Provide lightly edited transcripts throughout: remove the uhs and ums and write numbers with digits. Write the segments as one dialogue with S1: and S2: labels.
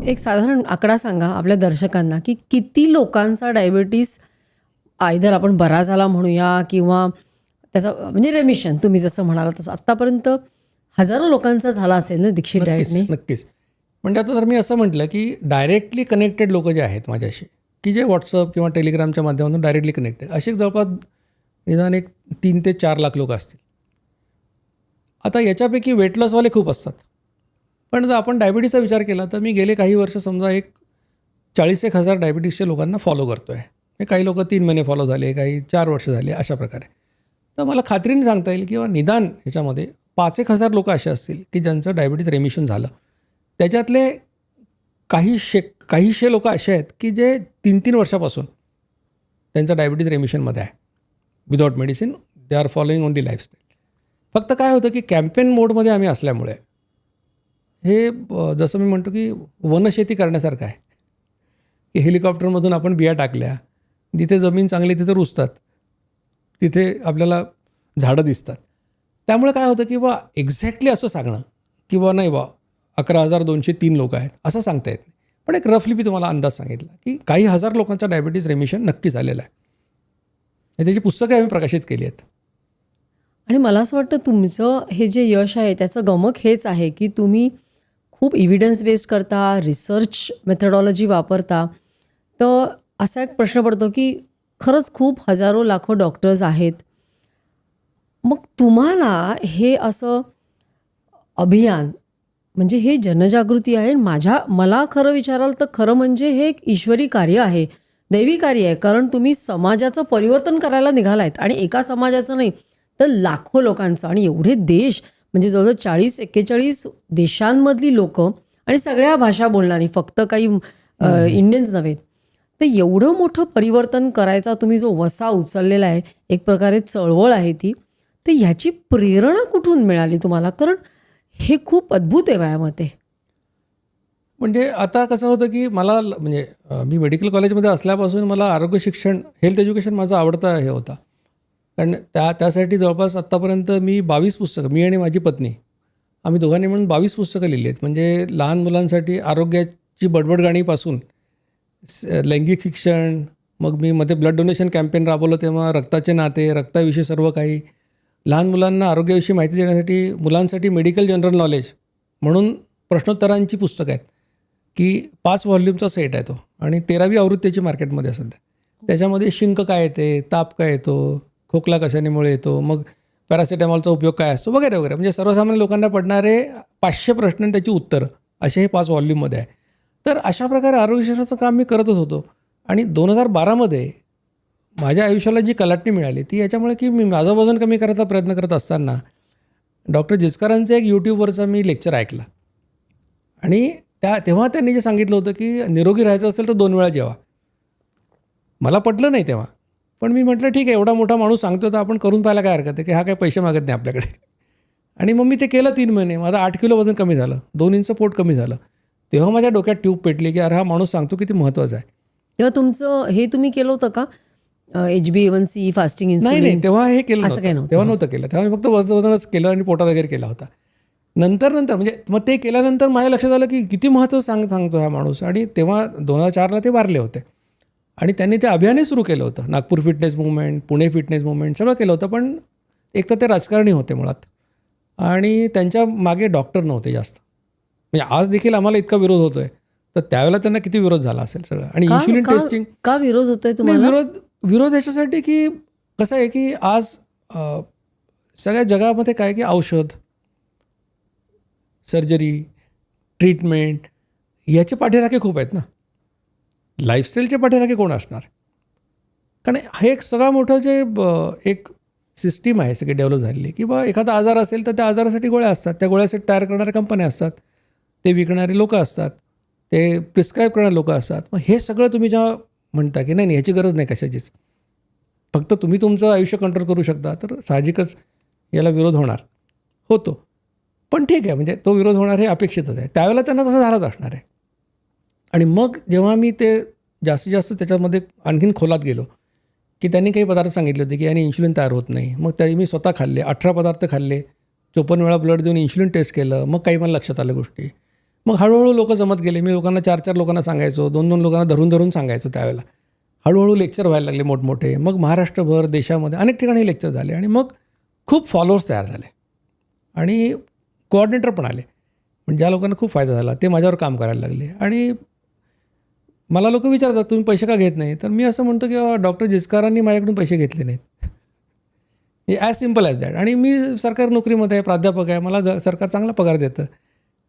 S1: एक साधारण आकडा सांगा आपल्या दर्शकांना, की किती लोकांचा डायबिटीस आयदर आपण बरा झाला म्हणूया किंवा त्याचा म्हणजे रेमिशन तुम्ही जसं म्हणालात तसं आत्तापर्यंत हजारो लोकांचा झाला असेल ना दीक्षित डाएटने?
S2: नक्कीच. म्हणजे आता जर मी असं म्हटलं की डायरेक्टली कनेक्टेड लोक जे आहेत माझ्याशी, की जे व्हॉट्सअप किंवा टेलिग्रामच्या माध्यमातून डायरेक्टली कनेक्टेड, असे जवळपास निदान एक 3 ते 4 लाख लोक असतील. आता याच्यापैकी वेट लॉसवाले खूप असतात. पण जर आपण डायबिटीसचा विचार केला तर मी गेले काही वर्ष समजा एक 40,000 डायबिटीसच्या लोकांना फॉलो करतो आहे. काही लोक 3 महिने फॉलो झाले, काही 4 वर्ष झाले, अशा प्रकारे. तर मला खात्रीने सांगता येईल किंवा निदान ह्याच्यामध्ये 5,000 लोक असे असतील की ज्यांचं डायबिटीस रेमिशन झालं. त्याच्यातले काहीशे लोक असे आहेत की जे 3-3 वर्षापासून त्यांचं डायबिटीस रेमिशनमध्ये आहे. Without medicine they are following only lifestyle. फक्त काय होतं की कॅम्पेन मोडमध्ये आम्ही असल्यामुळे हे जसं मी म्हणतो की वनशेती करण्यासारखं आहे की हेलिकॉप्टरमधून आपण बिया टाकल्या, जिथे जमीन चांगली तिथे रुजतात, तिथे आपल्याला झाडं दिसतात. त्यामुळे काय होतं की बा एक्झॅक्टली असं सांगणं की बा नाही बा 11,203 लोक आहेत असं सांगता येत नाही. पण एक रफली मी तुम्हाला अंदाज सांगितला की काही हजार लोकांचा डायबिटीस रेमिशन नक्की झालेलं आहे. त्याची पुस्तकं आम्ही प्रकाशित केली आहेत.
S1: आणि मला असं वाटतं तुमचं हे जे यश आहे त्याचं गमक हेच आहे की तुम्ही खूप इव्हिडन्स बेस्ड करता, रिसर्च मेथडॉलॉजी वापरता. तर असा एक प्रश्न पडतो की खरंच खूप हजारो लाखो डॉक्टर्स आहेत. मग तुम्हाला हे असं अभियान म्हणजे हे जनजागृती आहे. मला खरं विचाराल तर खरं म्हणजे हे एक ईश्वरी कार्य आहे, दैवी कार्य आहे. कारण तुम्ही समाजाचं परिवर्तन करायला निघालायत आणि एका समाजाचं नाही तर लाखो लोकांचं. आणि एवढे देश म्हणजे जवळजवळ 40-41 देशांमधली लोकं आणि सगळ्या भाषा बोलणारी, फक्त काही इंडियन्स नव्हेत. तर एवढं मोठं परिवर्तन करायचा तुम्ही जो वसा उचललेला आहे, एक प्रकारे चळवळ आहे ती. तर ह्याची प्रेरणा कुठून मिळाली तुम्हाला? कारण हे खूप अद्भुत आहे माझ्या मते.
S2: म्हणजे आता कसं होतं की मला म्हणजे मी मेडिकल कॉलेजमध्ये असल्यापासून मला आरोग्य शिक्षण, हेल्थ एज्युकेशन माझं आवडतं हे होता. कारण त्यासाठी जवळपास आत्तापर्यंत मी 22 पुस्तकं, मी आणि माझी पत्नी आम्ही दोघांनी म्हणून 22 पुस्तकं लिहिली आहेत. म्हणजे लहान मुलांसाठी आरोग्याची बडबडगाणीपासून लैंगिक शिक्षण, मग मी मध्ये ब्लड डोनेशन कॅम्पेन राबवलं तेव्हा रक्ताचे नाते, रक्ताविषयी सर्व काही, लहान मुलांना आरोग्याविषयी माहिती देण्यासाठी मुलांसाठी मेडिकल जनरल नॉलेज म्हणून प्रश्नोत्तरांची पुस्तकं आहेत की 5 व्हॉल्यूमचा सेट आहे तो. आणि 13वी आवृत्तीची मार्केटमध्ये सध्या. त्याच्यामध्ये शिंक काय येते, ताप काय येतो, खोकला कशामुळे येतो, मग पॅरासिटामॉलचा उपयोग काय असतो, वगैरे वगैरे. म्हणजे सर्वसामान्य लोकांना पडणारे 500 प्रश्न आणि त्याची उत्तरं असे हे 5 व्हॉल्यूममध्ये आहे. तर अशा प्रकारे आरोग्यशास्त्राचं काम मी करतच होतो. आणि 2012मध्ये माझ्या आयुष्याला जी कलाटणी मिळाली ती याच्यामुळे की मी माझं वजन कमी करायचा प्रयत्न करत असताना डॉक्टर जिचकरांचं एक यूट्यूबवरचं मी लेक्चर ऐकलं. आणि तेव्हा त्यांनी जे सांगितलं होतं की निरोगी राहायचं असेल तर 2 वेळा जेवा. मला पटलं नाही तेव्हा, पण मी म्हटलं ठीक आहे, एवढा मोठा माणूस सांगतो तर आपण करून पाहायला काय हरकत आहे, की हा काय पैसे मागत नाही आपल्याकडे. आणि मग मी ते केलं 3 महिने. माझं 8 किलो वजन कमी झालं, 2 इंच पोट कमी झालं. तेव्हा माझ्या डोक्यात ट्यूब पेटली की अरे हा माणूस सांगतो किती महत्त्वाचं आहे.
S1: तेव्हा तुमचं हे तुम्ही केलं होतं का, HbA1c, फास्टिंग इन्सुलिन?
S2: नाही, तेव्हा हे केलं
S1: असं काही
S2: नव्हतं.
S1: नव्हतं.
S2: तेव्हा नव्हतं केलं. तेव्हा मी फक्त वजनच केलं आणि पोटात वगैरे केला होता. नंतर म्हणजे मग ते केल्यानंतर माझ्या लक्षात आलं की किती महत्त्व सांगतो हा माणूस. आणि तेव्हा 2004ला ते वारले होते. आणि त्यांनी ते अभियानही सुरू केलं होतं. Nagpur fitness movement, Pune fitness movement सगळं केलं होतं. पण एक तर ते राजकारणी होते मुळात आणि त्यांच्या मागे डॉक्टर नव्हते जास्त. म्हणजे आज देखील आम्हाला इतका विरोध होतो आहे, तर त्यावेळेला त्यांना किती विरोध झाला असेल सगळं. आणि इन्शुलिन टेस्टिंग
S1: का विरोध होतोय तुम्हाला?
S2: विरोध याच्यासाठी की कसं आहे की आज सगळ्या जगामध्ये काय की औषध, सर्जरी, ट्रीटमेंट याचे पाठीराखे खूप आहेत ना. लाईफस्टाईलचे पाठीराखे कोण असणार? कारण हे एक सगळं मोठं जे एक सिस्टीम आहे सगळी डेव्हलप झालेली की बा एखादा आजार असेल तर त्या आजारासाठी गोळ्या असतात, त्या गोळ्यासाठी तयार करणाऱ्या कंपन्या असतात, ते विकणारे लोक असतात, ते प्रिस्क्राईब करणारे लोक असतात. मग हे सगळं तुम्ही जेव्हा म्हणता की नाही ह्याची गरज नाही कशाचीच, फक्त तुम्ही तुमचं आयुष्य कंट्रोल करू शकता, तर साहजिकच याला विरोध होतो. पण ठीक आहे, म्हणजे तो विरोध होणार हे अपेक्षितच आहे. त्यावेळेला त्यांना तसं झालंच असणार आहे. आणि मग जेव्हा मी ते जास्तीत जास्त त्याच्यामध्ये आणखीन खोलात गेलो की त्यांनी काही पदार्थ सांगितले होते की याने इन्शुलिन तयार होत नाही. मग त्याही मी स्वतः खाल्ले, 18 पदार्थ खाल्ले, 54 वेळा ब्लड देऊन इन्शुलिन टेस्ट केलं. मग काही मला लक्षात आल्या गोष्टी. मग हळूहळू लोक जमत गेले. मी लोकांना 4-4 लोकांना सांगायचो, 2-2 लोकांना धरून सांगायचो त्यावेळेला. हळूहळू लेक्चर व्हायला लागले मोठमोठे. मग महाराष्ट्रभर, देशामध्ये अनेक ठिकाणी लेक्चर झाले आणि मग खूप फॉलोअर्स तयार झाले आणि कोऑर्डिनेटर पण आले. म्हणजे ज्या लोकांना खूप फायदा झाला ते माझ्यावर काम करायला लागले. आणि मला लोक विचारतात, तुम्ही पैसे का घेत नाही? तर मी असं म्हणतो की डॉक्टर जिचकारांनी माझ्याकडून पैसे घेतले नाहीत. As simple as that. आणि मी सरकारी नोकरीमध्ये आहे, प्राध्यापक आहे, मला सरकार चांगला पगार देतं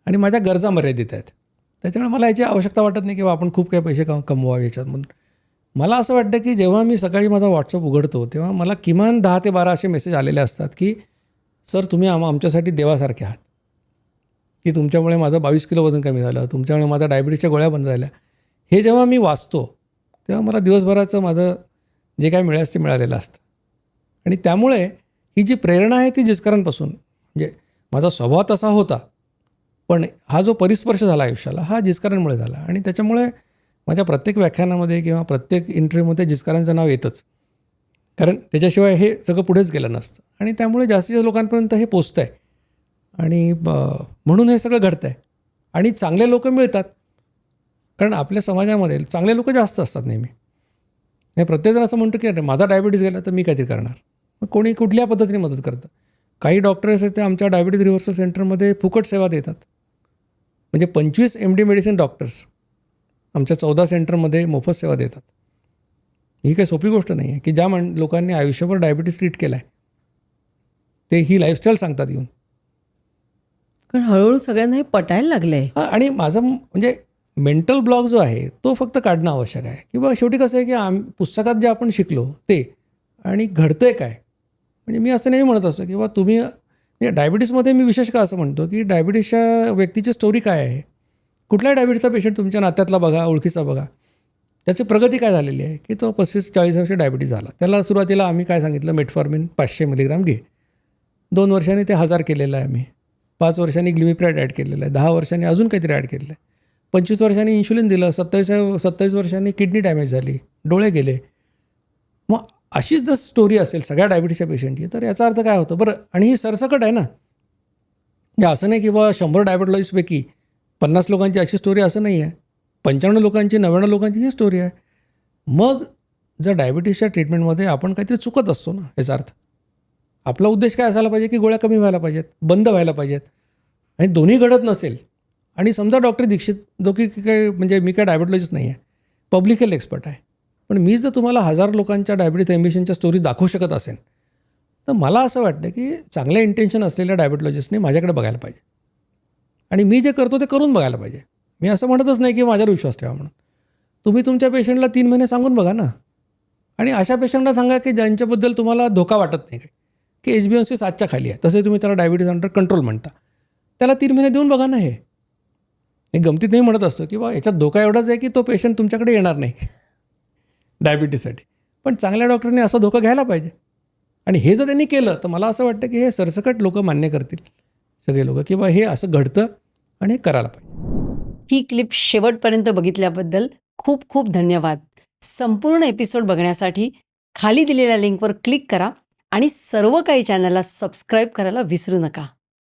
S2: आणि माझ्या गरजा मर्यादित आहेत. त्याच्यामुळे मला याची आवश्यकता वाटत नाही किंवा आपण खूप काही पैसे कमवावे याच्यात म्हणून. मला असं वाटतं की जेव्हा मी सकाळी माझा व्हॉट्सअप उघडतो तेव्हा मला किमान 10 ते 12 असे मेसेज आलेले असतात की सर तुम्ही आमच्यासाठी देवासारखे आहात, की तुमच्यामुळे माझं 22 किलो वजन कमी झालं, तुमच्यामुळे माझ्या डायबिटीसच्या गोळ्या बंद झाल्या. हे जेव्हा मी वाचतो तेव्हा मला दिवसभराचं माझं जे काय मिळालं ते मिळालेलं असतं. आणि त्यामुळे ही जी प्रेरणा आहे ती जिचकरांपासून, म्हणजे माझा स्वभाव तसा होता पण हा जो परिस्पर्श झाला आयुष्याला हा जिचकरांमुळे झाला. आणि त्याच्यामुळे माझ्या प्रत्येक व्याख्यानामध्ये किंवा प्रत्येक इंटरव्ह्यूमध्ये जिचकरांचं नाव येतंच, कारण त्याच्याशिवाय हे सगळं पुढेच गेलं नसतं. आणि त्यामुळे जास्तीत जास्त लोकांपर्यंत हे पोचतं आहे आणि म्हणून हे सगळं घडतं आहे. आणि चांगले लोक मिळतात, कारण आपल्या समाजामध्ये चांगले लोक जास्त असतात नेहमी. हे प्रत्येकजण असं म्हणतो की अरे माझा डायबिटीस गेला तर मी काहीतरी करणार. मग कोणी कुठल्या पद्धतीने मदत करतं. काही डॉक्टर्स आहेत ते आमच्या डायबिटीज रिव्हर्सल सेंटरमध्ये फुकट सेवा देतात. म्हणजे 25 MD मेडिसिन डॉक्टर्स आमच्या 14 सेंटरमध्ये मोफत सेवा देतात. ही काही सोपी गोष्ट नाही आहे की ज्या लोकांनी आयुष्यभर डायबिटीस ट्रीट केला आहे ते ही लाईफस्टाईल सांगतात येऊन.
S1: कारण हळूहळू सगळ्यांना हे पटायला लागलं आहे.
S2: हां, आणि माझं म्हणजे मेंटल ब्लॉक जो आहे तो फक्त काढणं आवश्यक आहे. किंवा शेवटी कसं आहे की पुस्तकात जे आपण शिकलो ते आणि घडतंय काय. म्हणजे मी असं नेहमी म्हणत असतो किंवा तुम्ही म्हणजे डायबिटीसमध्ये मी विशेष का असं म्हणतो की डायबिटीसच्या व्यक्तीची स्टोरी काय आहे. कुठलाही डायबिटीसचा पेशंट तुमच्या नात्यातला बघा, ओळखीचा बघा, त्याची प्रगती काय झालेली आहे की तो 35-40 वर्षे डायबिटीस झाला. त्याला सुरुवातीला आम्ही काय सांगितलं, मेटफॉर्मिन 500 मिलीग्राम घे. 2 वर्षांनी ते 1000 केलेलं आहे आम्ही. 5 वर्षांनी ग्लिमिप्राइड ॲड केलेलं आहे. 10 वर्षांनी अजून काहीतरी ॲड केलेलं आहे. 25 वर्षांनी इन्शुलिन दिलं. 27 वर्षांनी किडनी डॅमेज झाली, डोळे गेले. मग अशीच जर स्टोरी असेल सगळ्या डायबिटीसच्या पेशंटची तर याचा अर्थ काय होतं बरं. आणि ही सरसकट आहे ना, म्हणजे असं नाही की 100 डायबिटॉलॉजिस्टपैकी 50 लोकांची अशी स्टोरी असं नाही आहे. 95 लोकांची, 99 लोकांची ही स्टोरी आहे. मग जर डायबिटीसच्या ट्रीटमेंटमध्ये आपण काहीतरी चुकत असतो ना, याचा अर्थ आपला उद्देश काय असायला पाहिजे की गोळ्या कमी व्हायला पाहिजेत, बंद व्हायला पाहिजेत. आणि दोन्ही घडत नसेल आणि समजा डॉक्टर दीक्षित जो की काय म्हणजे मी काय डायबिटॉलॉजिस्ट नाही आहे, पब्लिक हेल्थ एक्सपर्ट आहे, पण मी जर तुम्हाला 1000 लोकांच्या डायबिटीस ॲम्बिशनच्या स्टोरी दाखवू शकत असेल तर मला असं वाटतं की चांगल्या इंटेन्शन असलेल्या डायबिटॉलॉजिस्टने माझ्याकडे बघायला पाहिजे आणि मी जे करतो ते करून बघायला पाहिजे. मी असं म्हणतच नाही की माझ्यावर विश्वास ठेवा म्हणून. तुम्ही तुमच्या पेशंटला 3 महिने सांगून बघा ना. आणि अशा पेशंटला सांगा की ज्यांच्याबद्दल तुम्हाला धोका वाटत नाही काय, की HbA1c 7च्या खाली आहे, तसे तुम्ही त्याला डायबिटीस अंडर कंट्रोल म्हणता, त्याला 3 महिने देऊन बघा ना. हे गमतीत नाही म्हणत असतो की बा याच्यात धोका एवढाच आहे की तो पेशंट तुमच्याकडे येणार नाही डायबिटीससाठी. पण चांगल्या डॉक्टरने असा धोका घ्यायला पाहिजे. आणि हे जर त्यांनी केलं तर मला असं वाटतं की हे सरसकट लोक मान्य करतील, सगळे लोक, की बा हे असं घडतं आणि हे करायला पाहिजे.
S1: ही क्लिप शेवटपर्यंत बघितल्याबद्दल खूप खूप धन्यवाद. संपूर्ण एपिसोड बघण्यासाठी खाली दिलेल्या लिंकवर क्लिक करा आणि सर्व काही चॅनलला सबस्क्राईब करायला विसरू नका.